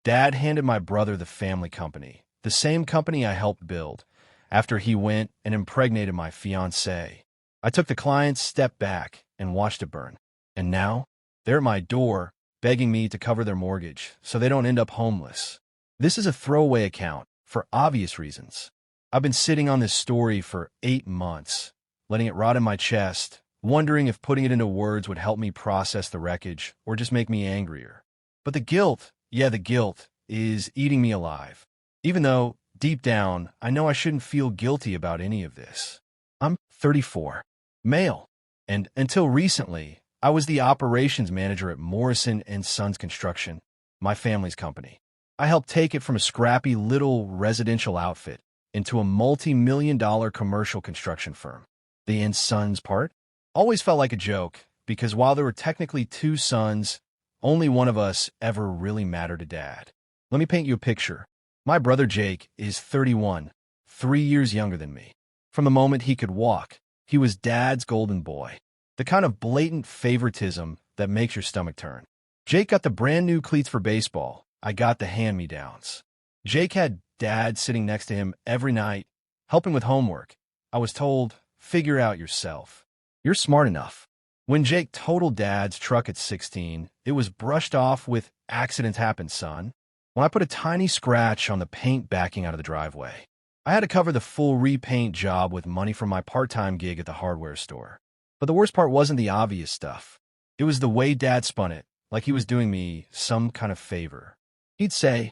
Dad handed my brother the family company, the same company I helped build, after he went and impregnated my fiancée. I took the client's step back and watched it burn. And now, they're at my door, begging me to cover their mortgage so they don't end up homeless. This is a throwaway account, for obvious reasons. I've been sitting on this story for 8 months, letting it rot in my chest, wondering if putting it into words would help me process the wreckage or just make me angrier. But the guilt, the guilt, is eating me alive. Even though, deep down, I know I shouldn't feel guilty about any of this. I'm 34, male, and until recently, I was the operations manager at Morrison and Sons Construction, my family's company. I helped take it from a scrappy little residential outfit into a multi-million-dollar commercial construction firm. The and sons part always felt like a joke because while there were technically 2 sons, only one of us ever really mattered to Dad. Let me paint you a picture. My brother Jake is 31, 3 years younger than me. From the moment he could walk, he was Dad's golden boy. The kind of blatant favoritism that makes your stomach turn. Jake got the brand new cleats for baseball. I got the hand-me-downs. Jake had Dad sitting next to him every night, helping with homework. I was told, figure out yourself. You're smart enough. When Jake totaled Dad's truck at 16, it was brushed off with accidents happen, son. When I put a tiny scratch on the paint backing out of the driveway, I had to cover the full repaint job with money from my part-time gig at the hardware store. But the worst part wasn't the obvious stuff. It was the way Dad spun it, like he was doing me some kind of favor. He'd say,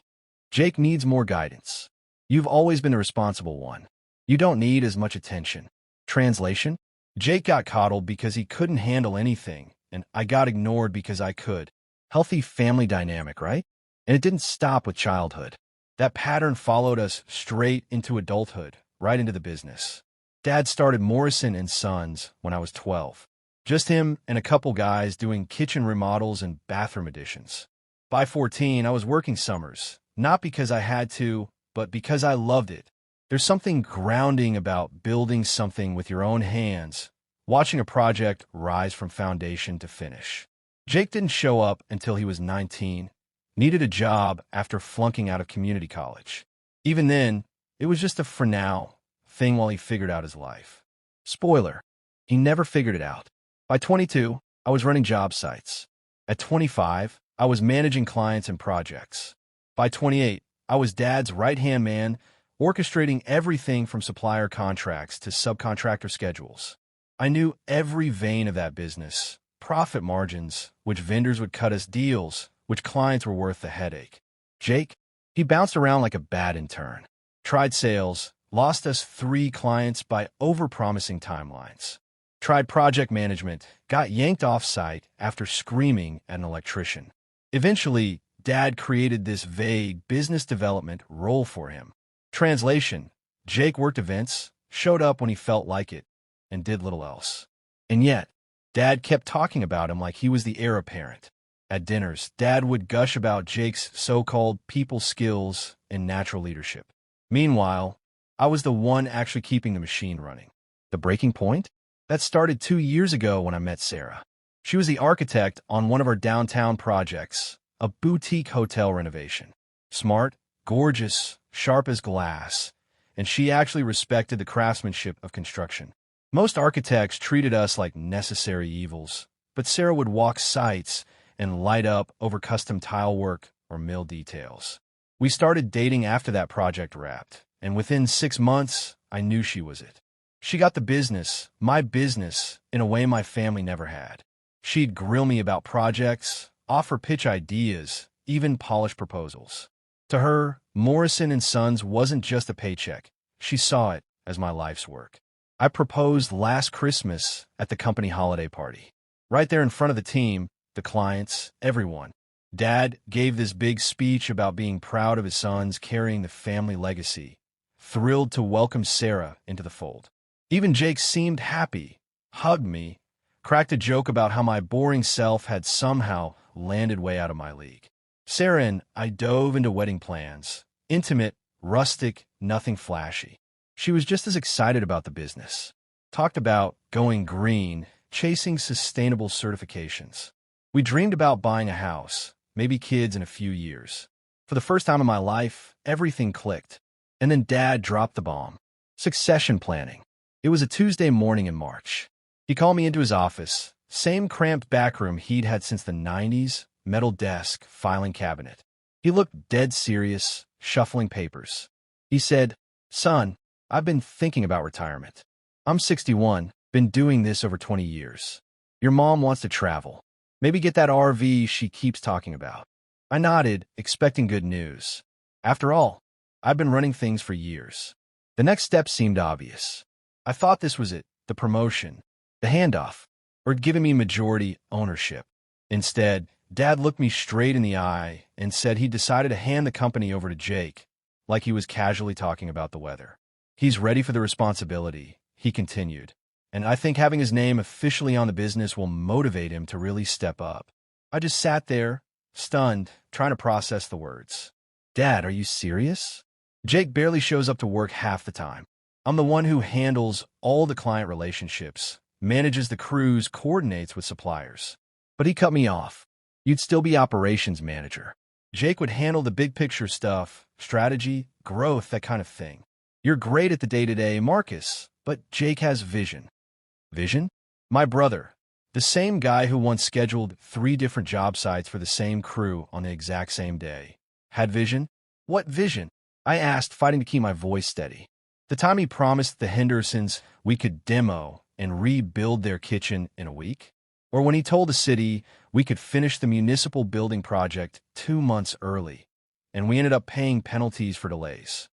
Jake needs more guidance. You've always been the responsible one. You don't need as much attention. Translation? Jake got coddled because he couldn't handle anything, and I got ignored because I could. Healthy family dynamic, right? And it didn't stop with childhood. That pattern followed us straight into adulthood, right into the business. Dad started Morrison and Sons when I was 12. Just him and a couple guys doing kitchen remodels and bathroom additions. By 14, I was working summers, not because I had to, but because I loved it. There's something grounding about building something with your own hands, watching a project rise from foundation to finish. Jake didn't show up until he was 19, needed a job after flunking out of community college. Even then, it was just a for now thing while he figured out his life. Spoiler, he never figured it out. By 22, I was running job sites. At 25, I was managing clients and projects. By 28, I was Dad's right-hand man, orchestrating everything from supplier contracts to subcontractor schedules. I knew every vein of that business, profit margins, which vendors would cut us deals, which clients were worth the headache. Jake, he bounced around like a bad intern. Tried sales, lost us 3 clients by overpromising timelines. Tried project management, got yanked off-site after screaming at an electrician. Eventually, Dad created this vague business development role for him. Translation, Jake worked events, showed up when he felt like it, and did little else. And yet, Dad kept talking about him like he was the heir apparent. At dinners, Dad would gush about Jake's so-called people skills and natural leadership. Meanwhile, I was the one actually keeping the machine running. The breaking point? That started 2 years ago when I met Sarah. She was the architect on one of our downtown projects, a boutique hotel renovation. Smart, gorgeous, sharp as glass, and she actually respected the craftsmanship of construction. Most architects treated us like necessary evils, but Sarah would walk sites and light up over custom tile work or mill details. We started dating after that project wrapped, and within 6 months, I knew she was it. She got the business, my business, in a way my family never had. She'd grill me about projects, offer pitch ideas, even polish proposals. To her, Morrison and Sons wasn't just a paycheck. She saw it as my life's work. I proposed last Christmas at the company holiday party. Right there in front of the team, the clients, everyone. Dad gave this big speech about being proud of his sons carrying the family legacy, thrilled to welcome Sarah into the fold. Even Jake seemed happy, hugged me, cracked a joke about how my boring self had somehow landed way out of my league. Sarah and I dove into wedding plans, intimate, rustic, nothing flashy. She was just as excited about the business. Talked about going green, chasing sustainable certifications. We dreamed about buying a house, maybe kids in a few years. For the first time in my life, everything clicked. And then Dad dropped the bomb. Succession planning. It was a Tuesday morning in March. He called me into his office, same cramped backroom he'd had since the 90s, metal desk, filing cabinet. He looked dead serious, shuffling papers. He said, "Son, I've been thinking about retirement. I'm 61, been doing this over 20 years. Your mom wants to travel. Maybe get that RV she keeps talking about." I nodded, expecting good news. After all, I've been running things for years. The next step seemed obvious. I thought this was it, the promotion, the handoff, or giving me majority ownership. Instead, Dad looked me straight in the eye and said he decided to hand the company over to Jake, like he was casually talking about the weather. "He's ready for the responsibility," he continued, "and I think having his name officially on the business will motivate him to really step up." I just sat there, stunned, trying to process the words. "Dad, are you serious?" Jake barely shows up to work half the time. I'm the one who handles all the client relationships, manages the crews, coordinates with suppliers. But he cut me off. "You'd still be operations manager. Jake would handle the big picture stuff, strategy, growth, that kind of thing. You're great at the day-to-day, Marcus, but Jake has vision." Vision? My brother, the same guy who once scheduled 3 different job sites for the same crew on the exact same day, had vision? What vision? I asked, fighting to keep my voice steady. The time he promised the Hendersons we could demo and rebuild their kitchen in a week? Or when he told the city we could finish the municipal building project 2 months early, and we ended up paying penalties for delays?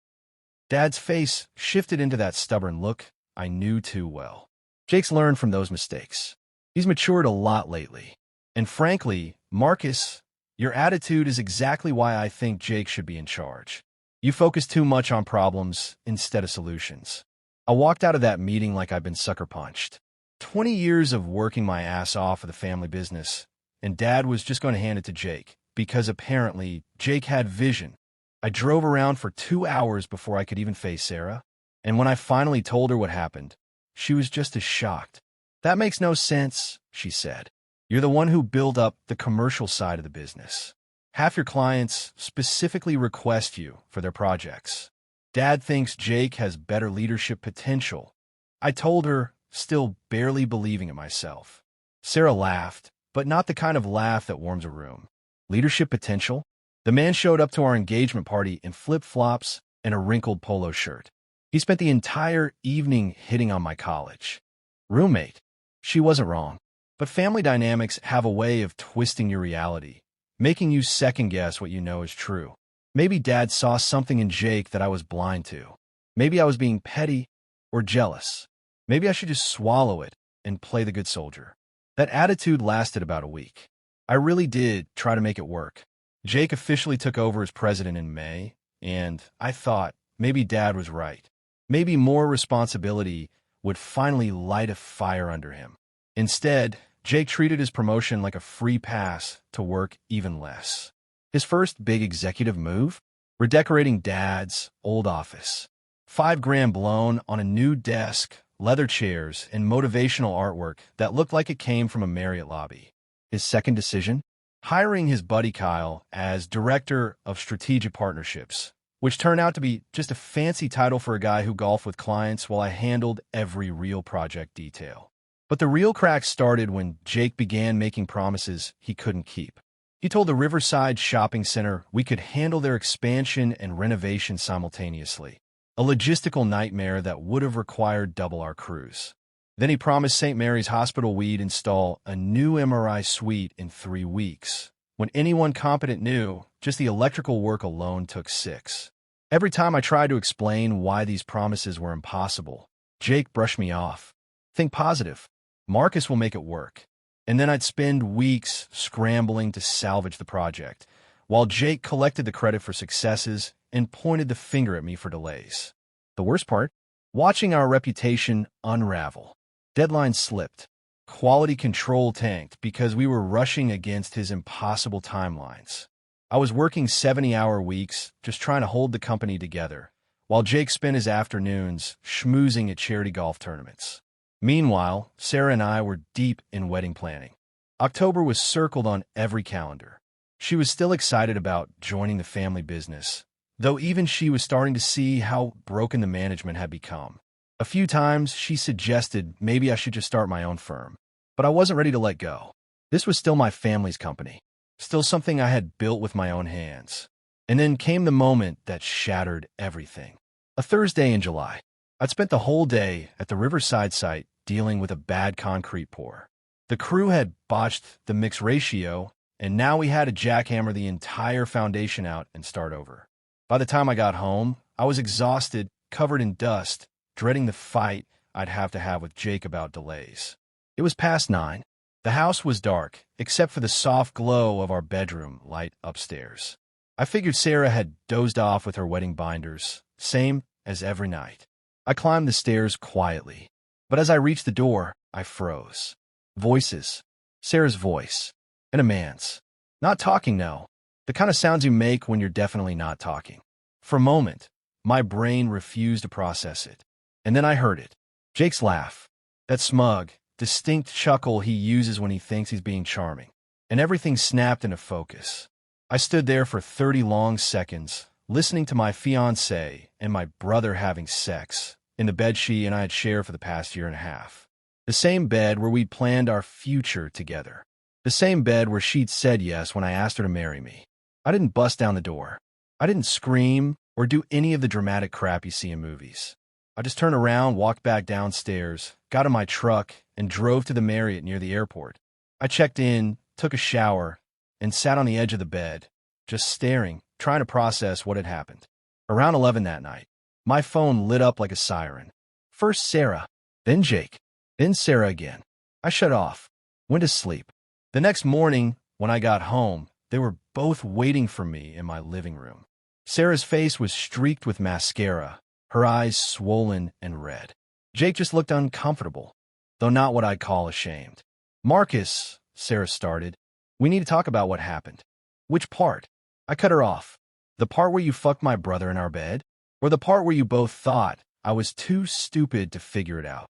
Dad's face shifted into that stubborn look I knew too well. Jake's learned from those mistakes. He's matured a lot lately. And frankly, Marcus, your attitude is exactly why I think Jake should be in charge. You focus too much on problems instead of solutions. I walked out of that meeting like I'd been sucker punched. 20 years of working my ass off of the family business, and Dad was just going to hand it to Jake, because apparently Jake had vision. I drove around for 2 hours before I could even face Sarah, and when I finally told her what happened, she was just as shocked. "That makes no sense," she said. "You're the one who built up the commercial side of the business. Half your clients specifically request you for their projects. Dad thinks Jake has better leadership potential." I told her, still barely believing it myself. Sarah laughed, but not the kind of laugh that warms a room. Leadership potential? The man showed up to our engagement party in flip-flops and a wrinkled polo shirt. He spent the entire evening hitting on my college roommate. She wasn't wrong, but family dynamics have a way of twisting your reality, making you second-guess what you know is true. Maybe Dad saw something in Jake that I was blind to. Maybe I was being petty or jealous. Maybe I should just swallow it and play the good soldier. That attitude lasted about a week. I really did try to make it work. Jake officially took over as president in May, and I thought maybe Dad was right. Maybe more responsibility would finally light a fire under him. Instead, Jake treated his promotion like a free pass to work even less. His first big executive move? Redecorating Dad's old office. $5,000 blown on a new desk, leather chairs, and motivational artwork that looked like it came from a Marriott lobby. His second decision? Hiring his buddy Kyle as Director of Strategic Partnerships, which turned out to be just a fancy title for a guy who golfed with clients while I handled every real project detail. But the real cracks started when Jake began making promises he couldn't keep. He told the Riverside Shopping Center we could handle their expansion and renovation simultaneously, a logistical nightmare that would have required double our crews. Then he promised St. Mary's Hospital we'd install a new MRI suite in 3 weeks, when anyone competent knew just the electrical work alone took 6. Every time I tried to explain why these promises were impossible, Jake brushed me off. "Think positive. Marcus will make it work." And then I'd spend weeks scrambling to salvage the project, while Jake collected the credit for successes and pointed the finger at me for delays. The worst part? Watching our reputation unravel. Deadlines slipped. Quality control tanked because we were rushing against his impossible timelines. I was working 70-hour weeks just trying to hold the company together, while Jake spent his afternoons schmoozing at charity golf tournaments. Meanwhile, Sarah and I were deep in wedding planning. October was circled on every calendar. She was still excited about joining the family business, though even she was starting to see how broken the management had become. A few times, she suggested maybe I should just start my own firm, but I wasn't ready to let go. This was still my family's company, still something I had built with my own hands. And then came the moment that shattered everything. A Thursday in July. I'd spent the whole day at the Riverside site dealing with a bad concrete pour. The crew had botched the mix ratio, and now we had to jackhammer the entire foundation out and start over. By the time I got home, I was exhausted, covered in dust, dreading the fight I'd have to have with Jake about delays. It was past 9. The house was dark, except for the soft glow of our bedroom light upstairs. I figured Sarah had dozed off with her wedding binders, same as every night. I climbed the stairs quietly, but as I reached the door, I froze. Voices. Sarah's voice. And a man's. Not talking, no. The kind of sounds you make when you're definitely not talking. For a moment, my brain refused to process it. And then I heard it. Jake's laugh. That smug, distinct chuckle he uses when he thinks he's being charming. And everything snapped into focus. I stood there for 30 long seconds, listening to my fiancée and my brother having sex in the bed she and I had shared for the past year and a half. The same bed where we'd planned our future together. The same bed where she'd said yes when I asked her to marry me. I didn't bust down the door. I didn't scream or do any of the dramatic crap you see in movies. I just turned around, walked back downstairs, got in my truck, and drove to the Marriott near the airport. I checked in, took a shower, and sat on the edge of the bed, just staring, trying to process what had happened. Around 11 that night, my phone lit up like a siren. First Sarah, then Jake, then Sarah again. I shut off, went to sleep. The next morning, when I got home, they were both waiting for me in my living room. Sarah's face was streaked with mascara, her eyes swollen and red. Jake just looked uncomfortable, though not what I'd call ashamed. Marcus, Sarah started, we need to talk about what happened. Which part? I cut her off. The part where you fucked my brother in our bed? Or the part where you both thought I was too stupid to figure it out?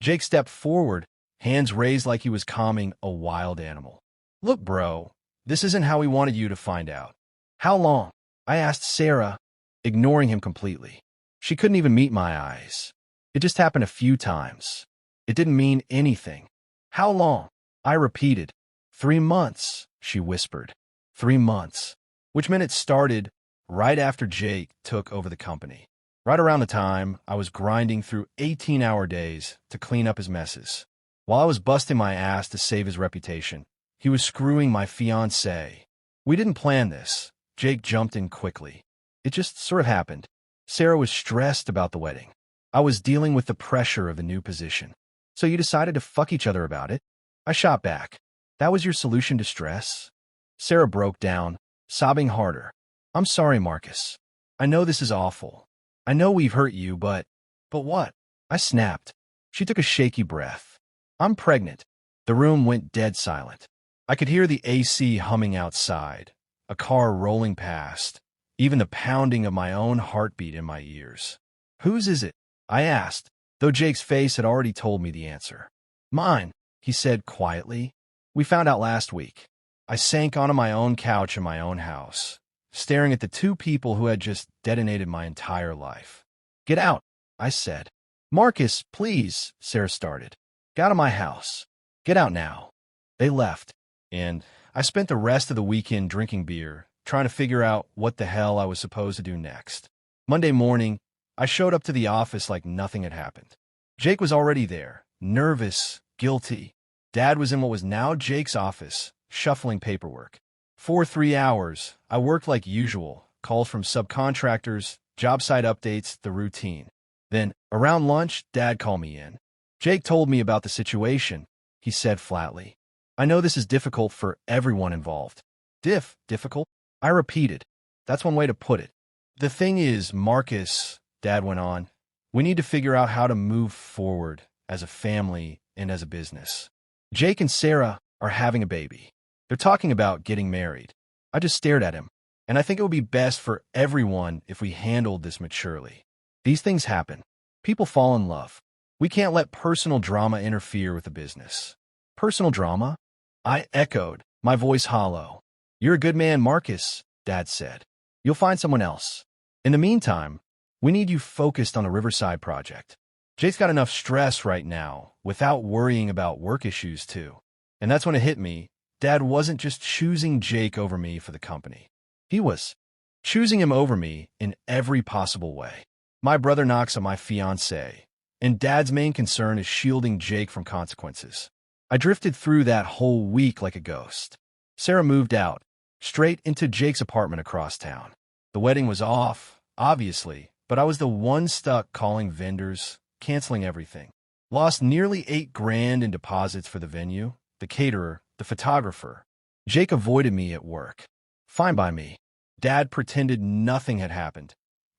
Jake stepped forward, hands raised like he was calming a wild animal. Look, bro, this isn't how we wanted you to find out. How long? I asked Sarah, ignoring him completely. She couldn't even meet my eyes. It just happened a few times. It didn't mean anything. How long? I repeated. 3 months, she whispered. 3 months. Which meant it started right after Jake took over the company. Right around the time I was grinding through 18-hour days to clean up his messes. While I was busting my ass to save his reputation, he was screwing my fiancée. We didn't plan this. Jake jumped in quickly. It just sort of happened. Sarah was stressed about the wedding. I was dealing with the pressure of the new position. So you decided to fuck each other about it? I shot back. That was your solution to stress? Sarah broke down, sobbing harder. I'm sorry, Marcus. I know this is awful. I know we've hurt you, but what? I snapped. She took a shaky breath. I'm pregnant. The room went dead silent. I could hear the AC humming outside, a car rolling past, even the pounding of my own heartbeat in my ears. Whose is it? I asked, though Jake's face had already told me the answer. Mine, he said quietly. We found out last week. I sank onto my own couch in my own house, staring at the two people who had just detonated my entire life. Get out, I said. Marcus, please, Sarah started. Get out of my house. Get out now. They left, and I spent the rest of the weekend drinking beer, trying to figure out what the hell I was supposed to do next. Monday morning, I showed up to the office like nothing had happened. Jake was already there, nervous, guilty. Dad was in what was now Jake's office, shuffling paperwork. For 3 hours, I worked like usual, calls from subcontractors, job site updates, the routine. Then, around lunch, Dad called me in. Jake told me about the situation, he said flatly. I know this is difficult for everyone involved. Difficult? I repeated. That's one way to put it. The thing is, Marcus, Dad went on, we need to figure out how to move forward as a family and as a business. Jake and Sarah are having a baby. They're talking about getting married. I just stared at him, and I think it would be best for everyone if we handled this maturely. These things happen. People fall in love. We can't let personal drama interfere with the business. Personal drama? I echoed, my voice hollow. "You're a good man, Marcus," Dad said. "You'll find someone else. In the meantime, we need you focused on the Riverside project. Jake's got enough stress right now without worrying about work issues too." And that's when it hit me. Dad wasn't just choosing Jake over me for the company. He was choosing him over me in every possible way. My brother knocks on my fiancée, and Dad's main concern is shielding Jake from consequences. I drifted through that whole week like a ghost. Sarah moved out, straight into Jake's apartment across town. The wedding was off, obviously, but I was the one stuck calling vendors, canceling everything. Lost nearly $8,000 in deposits for the venue, the caterer, the photographer. Jake avoided me at work. Fine by me. Dad pretended nothing had happened,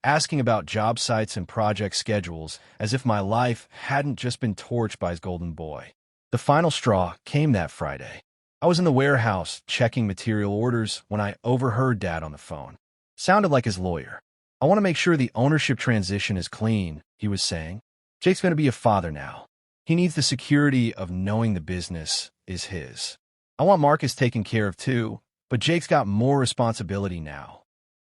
asking about job sites and project schedules as if my life hadn't just been torched by his golden boy. The final straw came that Friday. I was in the warehouse checking material orders when I overheard Dad on the phone. Sounded like his lawyer. "I want to make sure the ownership transition is clean," he was saying. "Jake's going to be a father now. He needs the security of knowing the business is his. I want Marcus taken care of too, but Jake's got more responsibility now."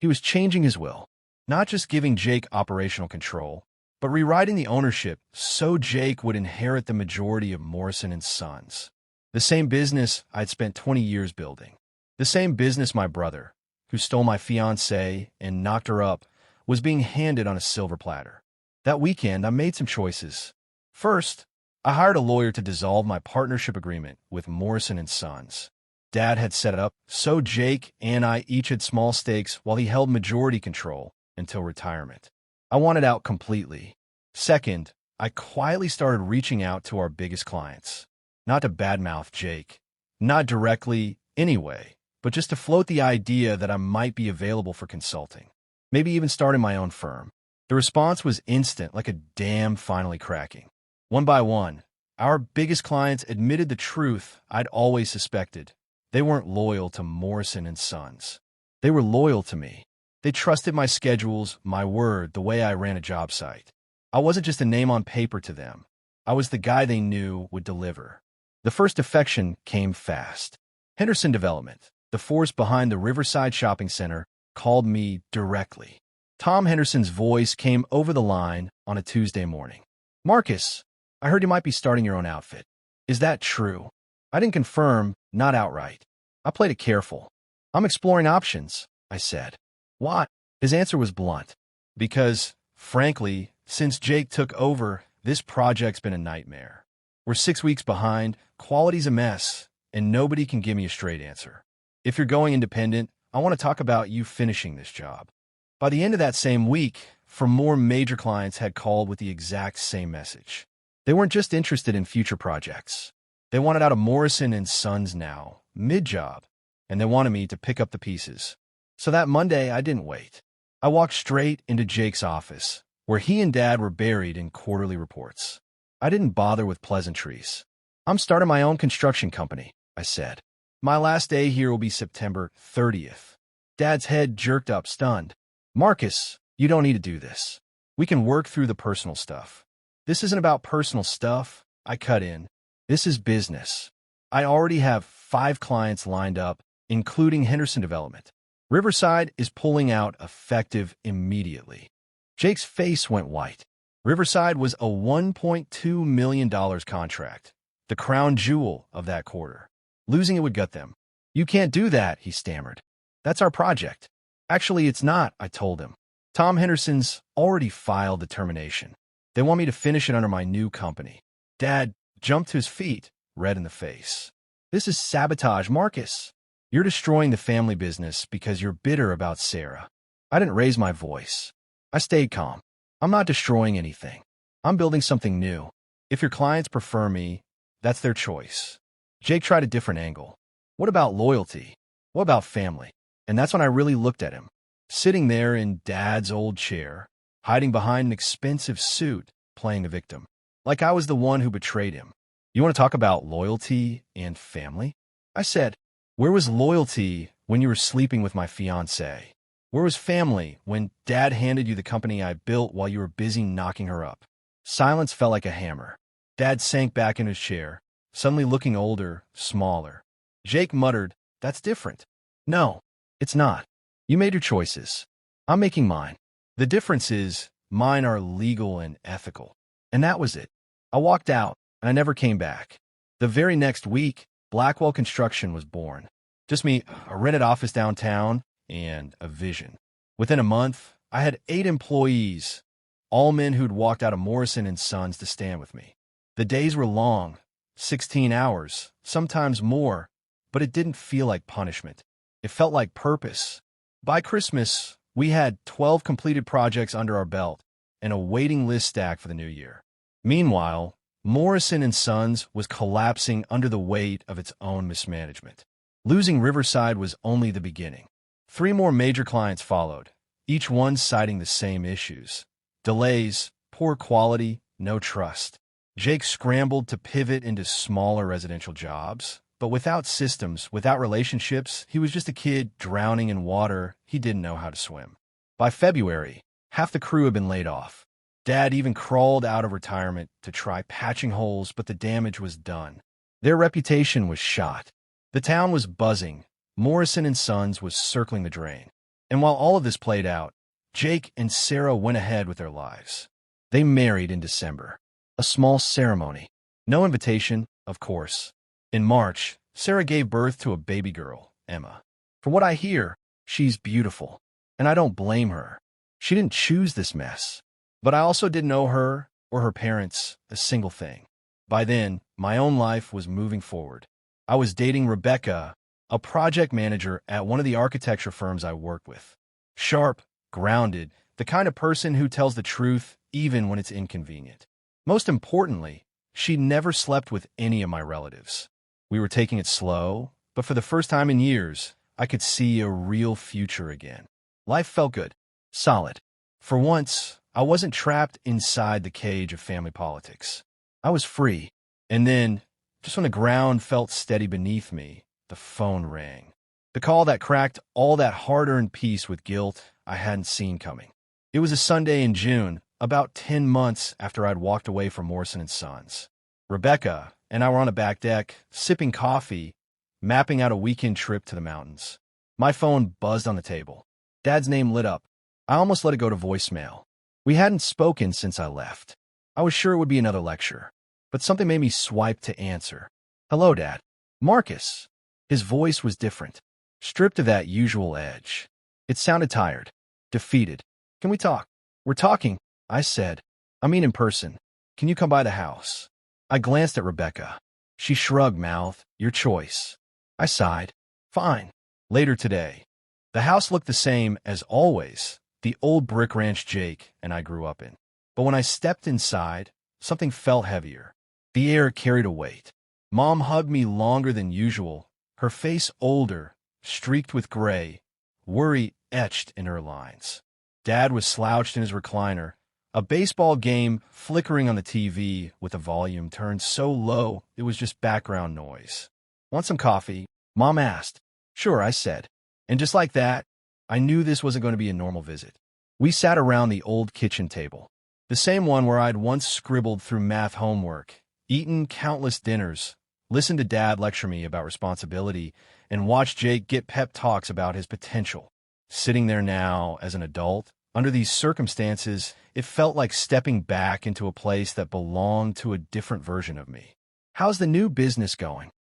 He was changing his will, not just giving Jake operational control, but rewriting the ownership so Jake would inherit the majority of Morrison and Sons. The same business I'd spent 20 years building. The same business my brother, who stole my fiancée and knocked her up, was being handed on a silver platter. That weekend, I made some choices. First, I hired a lawyer to dissolve my partnership agreement with Morrison and Sons. Dad had set it up so Jake and I each had small stakes while he held majority control until retirement. I wanted out completely. Second, I quietly started reaching out to our biggest clients. Not to badmouth Jake, not directly anyway, but just to float the idea that I might be available for consulting. Maybe even starting my own firm. The response was instant, like a dam finally cracking. One by one, our biggest clients admitted the truth I'd always suspected. They weren't loyal to Morrison and Sons. They were loyal to me. They trusted my schedules, my word, the way I ran a job site. I wasn't just a name on paper to them. I was the guy they knew would deliver. The first defection came fast. Henderson Development, the force behind the Riverside Shopping Center, called me directly. Tom Henderson's voice came over the line on a Tuesday morning. "Marcus, I heard you might be starting your own outfit. Is that true?" I didn't confirm, not outright. I played it careful. "I'm exploring options," I said. "Why?" His answer was blunt. "Because, frankly, since Jake took over, this project's been a nightmare. We're 6 weeks behind, quality's a mess, and nobody can give me a straight answer. If you're going independent, I want to talk about you finishing this job." By the end of that same week, 4 more major clients had called with the exact same message. They weren't just interested in future projects. They wanted out of Morrison and Sons now, mid-job, and they wanted me to pick up the pieces. So that Monday, I didn't wait. I walked straight into Jake's office, where he and Dad were buried in quarterly reports. I didn't bother with pleasantries. "I'm starting my own construction company," I said. "My last day here will be September 30th. Dad's head jerked up, stunned. "Marcus, you don't need to do this. We can work through the personal stuff." "This isn't about personal stuff," I cut in. "This is business. I already have 5 clients lined up, including Henderson Development. Riverside is pulling out effective immediately." Jake's face went white. Riverside was a $1.2 million contract, the crown jewel of that quarter. Losing it would gut them. "You can't do that," he stammered. "That's our project." "Actually, it's not," I told him. "Tom Henderson's already filed the termination. They want me to finish it under my new company." Dad jumped to his feet, red in the face. "This is sabotage, Marcus. You're destroying the family business because you're bitter about Sarah." I didn't raise my voice. I stayed calm. "I'm not destroying anything. I'm building something new. If your clients prefer me, that's their choice." Jake tried a different angle. "What about loyalty? What about family?" And that's when I really looked at him, sitting there in Dad's old chair, hiding behind an expensive suit, playing the victim, like I was the one who betrayed him. "You want to talk about loyalty and family?" I said. "Where was loyalty when you were sleeping with my fiancée? Where was family when Dad handed you the company I built while you were busy knocking her up?" Silence fell like a hammer. Dad sank back in his chair, suddenly looking older, smaller. Jake muttered, "That's different." No, it's not. You made your choices. I'm making mine. The difference is, mine are legal and ethical. And that was it. I walked out, and I never came back. The very next week, Blackwell Construction was born. Just me, a rented office downtown, and a vision. Within a month, I had 8 employees, all men who'd walked out of Morrison and Sons to stand with me. The days were long, 16 hours, sometimes more, but it didn't feel like punishment. It felt like purpose. By Christmas, we had 12 completed projects under our belt and a waiting list stacked for the new year. Meanwhile, Morrison and Sons was collapsing under the weight of its own mismanagement. Losing Riverside was only the beginning. 3 more major clients followed, each one citing the same issues: delays, poor quality, no trust. Jake scrambled to pivot into smaller residential jobs, but without systems, without relationships, he was just a kid drowning in water he didn't know how to swim. By February, half the crew had been laid off. Dad even crawled out of retirement to try patching holes, but the damage was done. Their reputation was shot. The town was buzzing. Morrison and Sons was circling the drain. And while all of this played out, Jake and Sarah went ahead with their lives. They married in December. A small ceremony. No invitation, of course. In March, Sarah gave birth to a baby girl, Emma. For what I hear, she's beautiful. And I don't blame her. She didn't choose this mess. But I also didn't owe her or her parents a single thing. By then, my own life was moving forward. I was dating Rebecca, a project manager at one of the architecture firms I worked with. Sharp, grounded, the kind of person who tells the truth even when it's inconvenient. Most importantly, she never slept with any of my relatives. We were taking it slow, but for the first time in years, I could see a real future again. Life felt good, solid. For once, I wasn't trapped inside the cage of family politics. I was free. And then, just when the ground felt steady beneath me, the phone rang. The call that cracked all that hard-earned peace with guilt I hadn't seen coming. It was a Sunday in June, about 10 months after I'd walked away from Morrison and Sons. Rebecca and I were on a back deck, sipping coffee, mapping out a weekend trip to the mountains. My phone buzzed on the table. Dad's name lit up. I almost let it go to voicemail. We hadn't spoken since I left. I was sure it would be another lecture, but something made me swipe to answer. Hello, Dad. Marcus. His voice was different, stripped of that usual edge. It sounded tired, defeated. Can we talk? We're talking, I said. I mean in person. Can you come by the house? I glanced at Rebecca. She shrugged, mouth. Your choice. I sighed. Fine. Later today. The house looked the same as always, the old brick ranch Jake and I grew up in. But when I stepped inside, something felt heavier. The air carried a weight. Mom hugged me longer than usual, her face older, streaked with gray, worry etched in her lines. Dad was slouched in his recliner, a baseball game flickering on the TV with the volume turned so low it was just background noise. Want some coffee? Mom asked. Sure, I said. And just like that, I knew this wasn't going to be a normal visit. We sat around the old kitchen table, the same one where I'd once scribbled through math homework, eaten countless dinners, listened to Dad lecture me about responsibility, and watched Jake get pep talks about his potential. Sitting there now as an adult, under these circumstances, it felt like stepping back into a place that belonged to a different version of me. How's the new business going?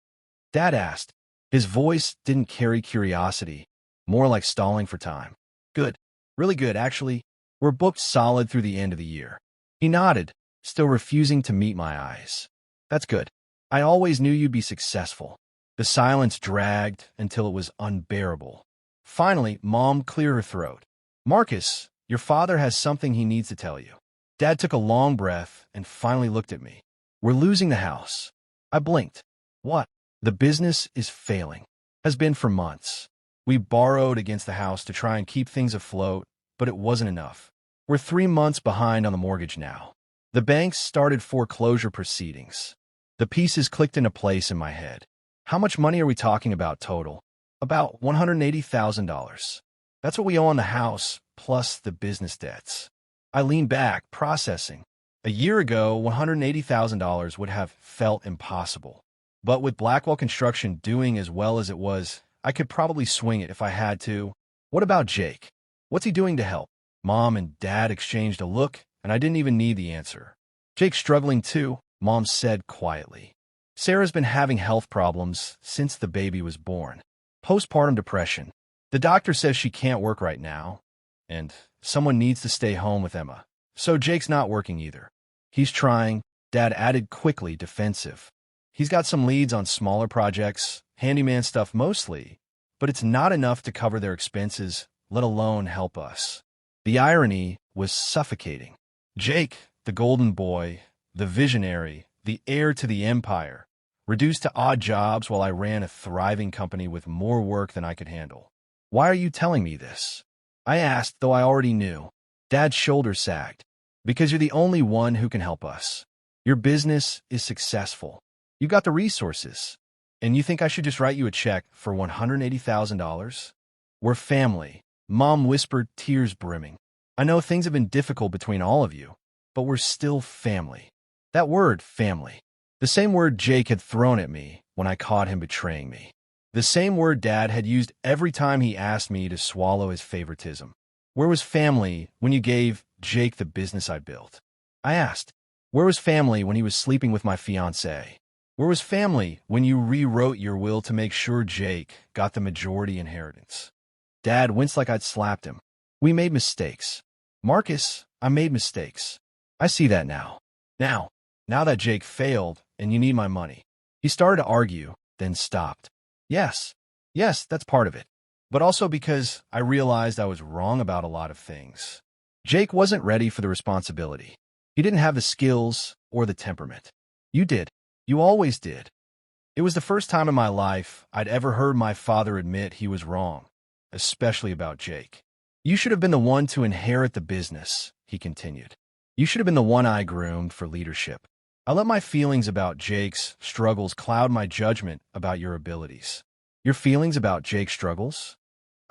Dad asked. His voice didn't carry curiosity, more like stalling for time. Good. Really good, actually. We're booked solid through the end of the year. He nodded, still refusing to meet my eyes. That's good. I always knew you'd be successful. The silence dragged until it was unbearable. Finally, Mom cleared her throat. Marcus, your father has something he needs to tell you. Dad took a long breath and finally looked at me. We're losing the house. I blinked. What? The business is failing. Has been for months. We borrowed against the house to try and keep things afloat, but it wasn't enough. We're 3 months behind on the mortgage now. The banks started foreclosure proceedings. The pieces clicked into place in my head. How much money are we talking about total? About $180,000. That's what we owe on the house, plus the business debts. I leaned back, processing. A year ago, $180,000 would have felt impossible. But with Blackwell Construction doing as well as it was, I could probably swing it if I had to. What about Jake? What's he doing to help? Mom and Dad exchanged a look, and I didn't even need the answer. Jake's struggling too, Mom said quietly. Sarah's been having health problems since the baby was born. Postpartum depression. The doctor says she can't work right now, and someone needs to stay home with Emma. So Jake's not working either. He's trying, Dad added quickly, defensive. He's got some leads on smaller projects, handyman stuff mostly, but it's not enough to cover their expenses, let alone help us. The irony was suffocating. Jake, the golden boy, the visionary, the heir to the empire, reduced to odd jobs while I ran a thriving company with more work than I could handle. Why are you telling me this? I asked, though I already knew. Dad's shoulders sagged. Because you're the only one who can help us. Your business is successful. You got the resources. And you think I should just write you a check for $180,000? We're family, Mom whispered, tears brimming. I know things have been difficult between all of you, but we're still family. That word, family. The same word Jake had thrown at me when I caught him betraying me. The same word Dad had used every time he asked me to swallow his favoritism. Where was family when you gave Jake the business I built? I asked. Where was family when he was sleeping with my fiancée? Where was family when you rewrote your will to make sure Jake got the majority inheritance? Dad winced like I'd slapped him. We made mistakes. Marcus, I made mistakes. I see that now. Now that Jake failed and you need my money. He started to argue, then stopped. Yes, that's part of it. But also because I realized I was wrong about a lot of things. Jake wasn't ready for the responsibility. He didn't have the skills or the temperament. You did. You always did. It was the first time in my life I'd ever heard my father admit he was wrong, especially about Jake. You should have been the one to inherit the business, he continued. You should have been the one I groomed for leadership. I let my feelings about Jake's struggles cloud my judgment about your abilities. Your feelings about Jake's struggles?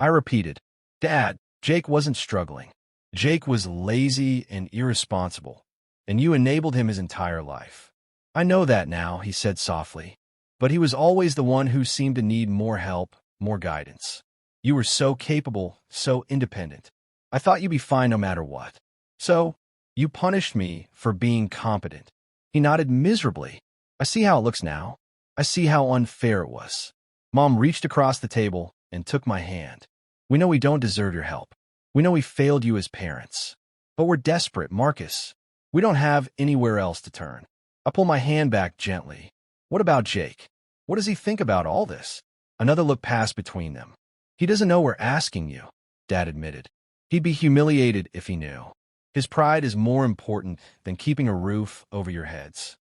I repeated, Dad, Jake wasn't struggling. Jake was lazy and irresponsible, and you enabled him his entire life. I know that now, he said softly, but he was always the one who seemed to need more help, more guidance. You were so capable, so independent. I thought you'd be fine no matter what. So, you punished me for being competent. He nodded miserably. I see how it looks now. I see how unfair it was. Mom reached across the table and took my hand. We know we don't deserve your help. We know we failed you as parents. But we're desperate, Marcus. We don't have anywhere else to turn. I pull my hand back gently. What about Jake? What does he think about all this? Another look passed between them. He doesn't know we're asking you, Dad admitted. He'd be humiliated if he knew. His pride is more important than keeping a roof over your heads.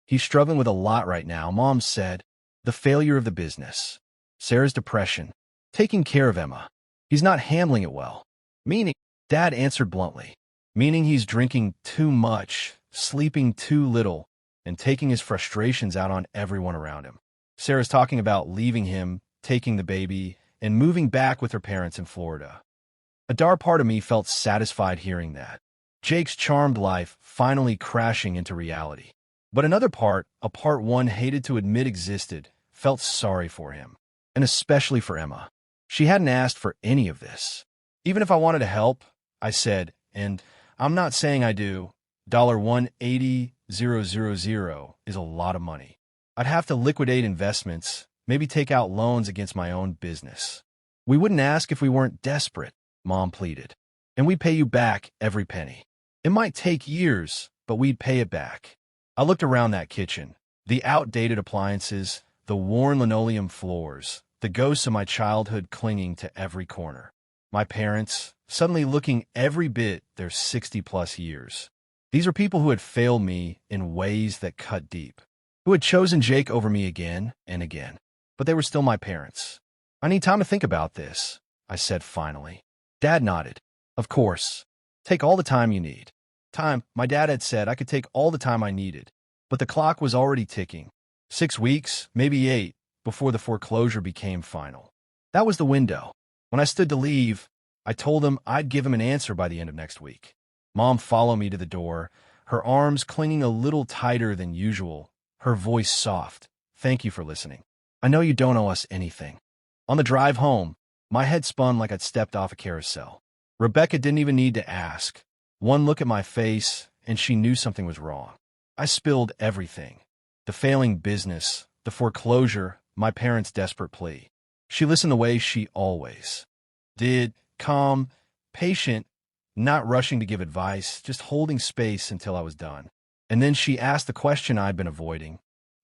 He's struggling with a lot right now, Mom said. The failure of the business. Sarah's depression. Taking care of Emma. He's not handling it well. Meaning, Dad answered bluntly. Meaning he's drinking too much, sleeping too little, and taking his frustrations out on everyone around him. Sarah's talking about leaving him, taking the baby, and moving back with her parents in Florida. A dark part of me felt satisfied hearing that. Jake's charmed life finally crashing into reality. But another part, a part one hated to admit existed, felt sorry for him. And especially for Emma. She hadn't asked for any of this. Even if I wanted to help, I said, and I'm not saying I do, $180,000 is a lot of money. I'd have to liquidate investments, maybe take out loans against my own business. We wouldn't ask if we weren't desperate, Mom pleaded. And we'd pay you back every penny. It might take years, but we'd pay it back. I looked around that kitchen. The outdated appliances, the worn linoleum floors, the ghosts of my childhood clinging to every corner. My parents, suddenly looking every bit their 60-plus years. These were people who had failed me in ways that cut deep, who had chosen Jake over me again and again. But they were still my parents. I need time to think about this, I said finally. Dad nodded. Of course. Take all the time you need. Time, my dad had said I could take all the time I needed. But the clock was already ticking. 6 weeks, maybe 8, before the foreclosure became final. That was the window. When I stood to leave, I told him I'd give him an answer by the end of next week. Mom followed me to the door, her arms clinging a little tighter than usual, her voice soft. Thank you for listening. I know you don't owe us anything. On the drive home, my head spun like I'd stepped off a carousel. Rebecca didn't even need to ask. One look at my face, and she knew something was wrong. I spilled everything. The failing business, the foreclosure, my parents' desperate plea. She listened the way she always did, calm, patient, not rushing to give advice, just holding space until I was done. And then she asked the question I'd been avoiding.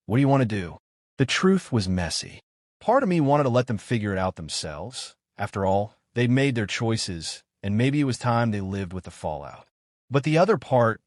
What do you want to do? The truth was messy. Part of me wanted to let them figure it out themselves. After all, they'd made their choices, and maybe it was time they lived with the fallout. But the other part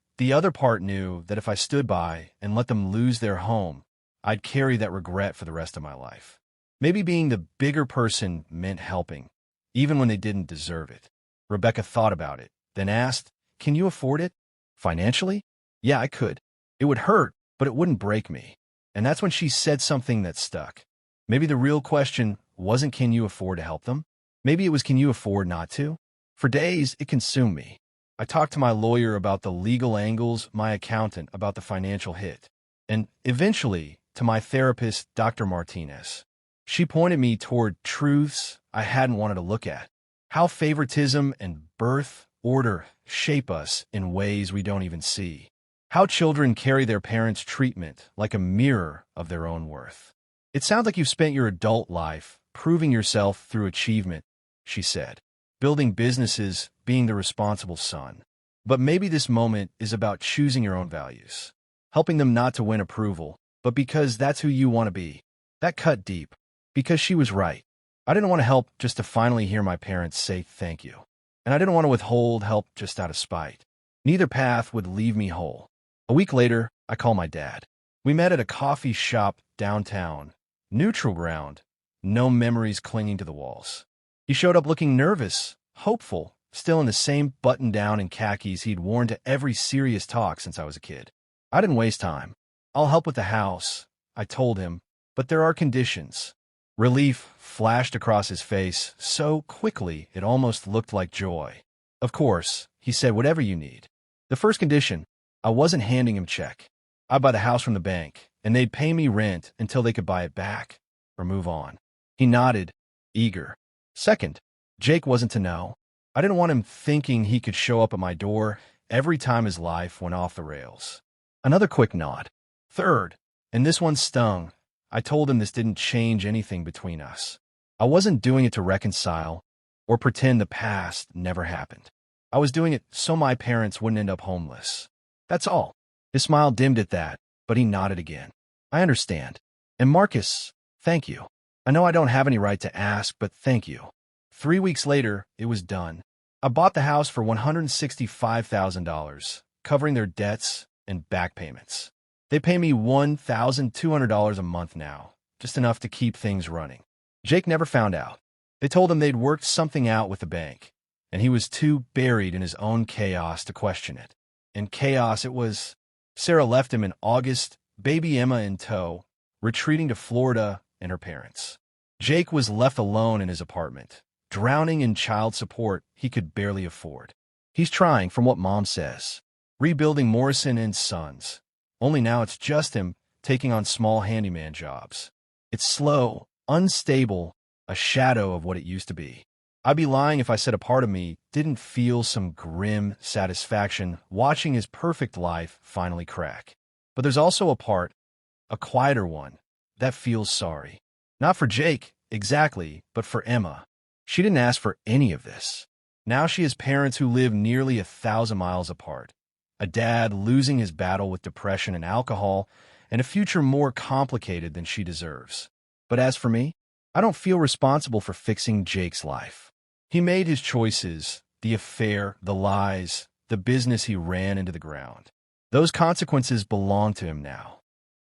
knew that if I stood by and let them lose their home, I'd carry that regret for the rest of my life. Maybe being the bigger person meant helping, even when they didn't deserve it. Rebecca thought about it, then asked, "Can you afford it? Financially?" Yeah, I could. It would hurt, but it wouldn't break me. And that's when she said something that stuck. Maybe the real question wasn't can you afford to help them? Maybe it was can you afford not to? For days, it consumed me. I talked to my lawyer about the legal angles, my accountant about the financial hit, and eventually to my therapist, Dr. Martinez. She pointed me toward truths I hadn't wanted to look at. How favoritism and birth order shape us in ways we don't even see. How children carry their parents' treatment like a mirror of their own worth. It sounds like you've spent your adult life proving yourself through achievement, she said. Building businesses, being the responsible son. But maybe this moment is about choosing your own values. Helping them not to win approval, but because that's who you want to be. That cut deep. Because she was right. I didn't want to help just to finally hear my parents say thank you. And I didn't want to withhold help just out of spite. Neither path would leave me whole. A week later, I called my dad. We met at a coffee shop downtown. Neutral ground. No memories clinging to the walls. He showed up looking nervous, hopeful, still in the same button-down and khakis he'd worn to every serious talk since I was a kid. I didn't waste time. I'll help with the house, I told him, but there are conditions. Relief flashed across his face so quickly it almost looked like joy. Of course, he said, whatever you need. The first condition, I wasn't handing him check. I'd buy the house from the bank, and they'd pay me rent until they could buy it back or move on. He nodded, eager. Second, Jake wasn't to know. I didn't want him thinking he could show up at my door every time his life went off the rails. Another quick nod. Third, and this one stung, I told him this didn't change anything between us. I wasn't doing it to reconcile or pretend the past never happened. I was doing it so my parents wouldn't end up homeless. That's all. His smile dimmed at that, but he nodded again. I understand. And Marcus, thank you. I know I don't have any right to ask, but thank you. 3 weeks later, it was done. I bought the house for $165,000, covering their debts and back payments. They pay me $1,200 a month now, just enough to keep things running. Jake never found out. They told him they'd worked something out with the bank, and he was too buried in his own chaos to question it. And chaos it was. Sarah left him in August, baby Emma in tow, retreating to Florida and her parents. Jake was left alone in his apartment, drowning in child support he could barely afford. He's trying, from what Mom says, rebuilding Morrison and Sons. Only now it's just him taking on small handyman jobs. It's slow, unstable, a shadow of what it used to be. I'd be lying if I said a part of me didn't feel some grim satisfaction watching his perfect life finally crack. But there's also a part, a quieter one, that feels sorry. Not for Jake, exactly, but for Emma. She didn't ask for any of this. Now she has parents who live nearly 1,000 miles apart. A dad losing his battle with depression and alcohol, and a future more complicated than she deserves. But as for me, I don't feel responsible for fixing Jake's life. He made his choices, the affair, the lies, the business he ran into the ground. Those consequences belong to him now.